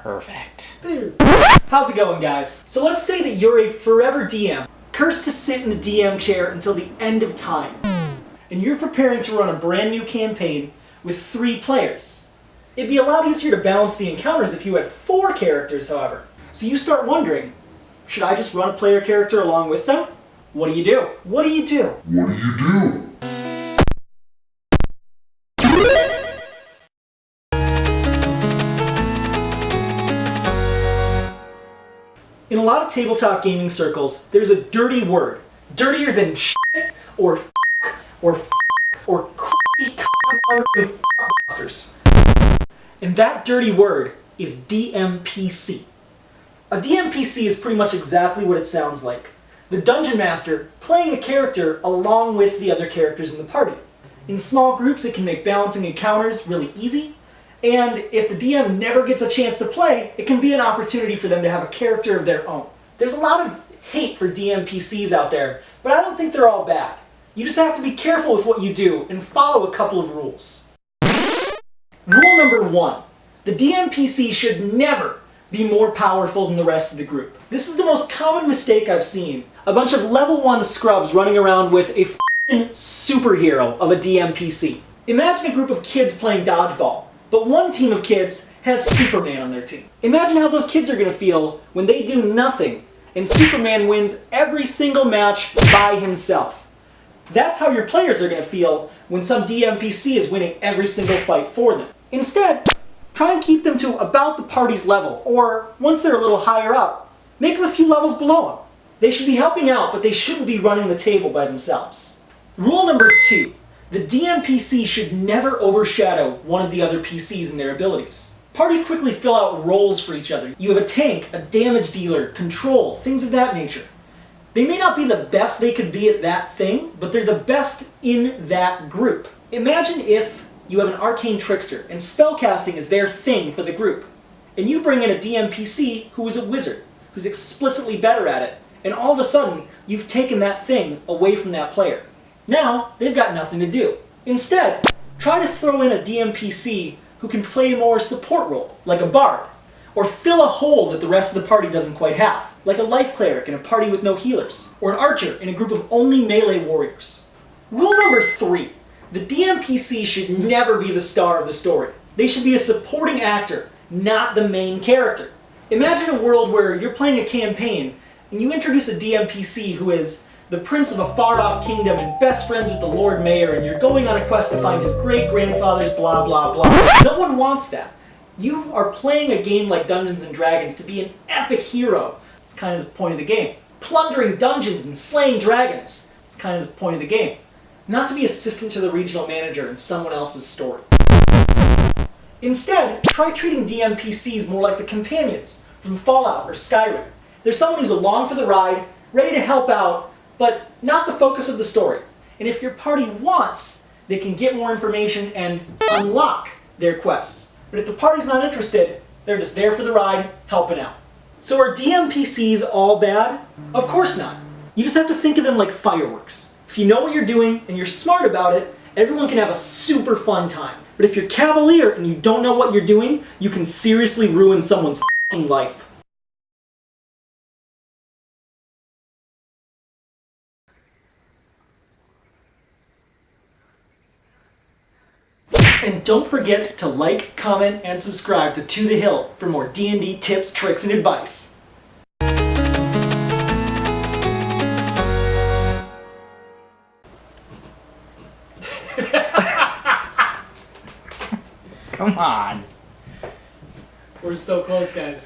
Perfect. How's it going, guys? So let's say that you're a forever DM, cursed to sit in the DM chair until the end of time. And you're preparing to run a brand new campaign with 3 players. It'd be a lot easier to balance the encounters if you had 4 characters, however. So you start wondering, should I just run a player character along with them? What do you do? What do you do? What do you do? In a lot of tabletop gaming circles, there's a dirty word. Dirtier than shit, or f***, or f***, or crazy cockmongering f***busters. And that dirty word is DMPC. A DMPC is pretty much exactly what it sounds like. The Dungeon Master playing a character along with the other characters in the party. In small groups, it can make balancing encounters really easy, and if the DM never gets a chance to play, it can be an opportunity for them to have a character of their own. There's a lot of hate for DMPCs out there, but I don't think they're all bad. You just have to be careful with what you do and follow a couple of rules. Rule number 1. The DMPC should never be more powerful than the rest of the group. This is the most common mistake I've seen. A bunch of level 1 scrubs running around with a f***ing superhero of a DMPC. Imagine a group of kids playing dodgeball, but one team of kids has Superman on their team. Imagine how those kids are going to feel when they do nothing and Superman wins every single match by himself. That's how your players are going to feel when some DMPC is winning every single fight for them. Instead, try and keep them to about the party's level, or once they're a little higher up, make them a few levels below them. They should be helping out, but they shouldn't be running the table by themselves. Rule number 2. The DMPC should never overshadow one of the other PCs and their abilities. Parties quickly fill out roles for each other. You have a tank, a damage dealer, control, things of that nature. They may not be the best they could be at that thing, but they're the best in that group. Imagine if you have an arcane trickster and spellcasting is their thing for the group, and you bring in a DMPC who is a wizard, who's explicitly better at it, and all of a sudden you've taken that thing away from that player. Now, they've got nothing to do. Instead, try to throw in a DMPC who can play a more support role, like a bard, or fill a hole that the rest of the party doesn't quite have, like a life cleric in a party with no healers, or an archer in a group of only melee warriors. Rule number 3. The DMPC should never be the star of the story. They should be a supporting actor, not the main character. Imagine a world where you're playing a campaign and you introduce a DMPC who is the prince of a far-off kingdom and best friends with the Lord Mayor, and you're going on a quest to find his great-grandfather's blah blah blah. No one wants that. You are playing a game like Dungeons & Dragons to be an epic hero. It's kind of the point of the game. Plundering dungeons and slaying dragons. It's kind of the point of the game. Not to be assistant to the regional manager in someone else's story. Instead, try treating DMPCs more like the companions from Fallout or Skyrim. There's someone who's along for the ride, ready to help out, but not the focus of the story. And if your party wants, they can get more information and unlock their quests. But if the party's not interested, they're just there for the ride, helping out. So are DMPCs all bad? Of course not. You just have to think of them like fireworks. If you know what you're doing and you're smart about it, everyone can have a super fun time. But if you're cavalier and you don't know what you're doing, you can seriously ruin someone's f***ing life. And don't forget to like, comment, and subscribe to the Hill for more D&D tips, tricks, and advice. Come on. We're so close, guys.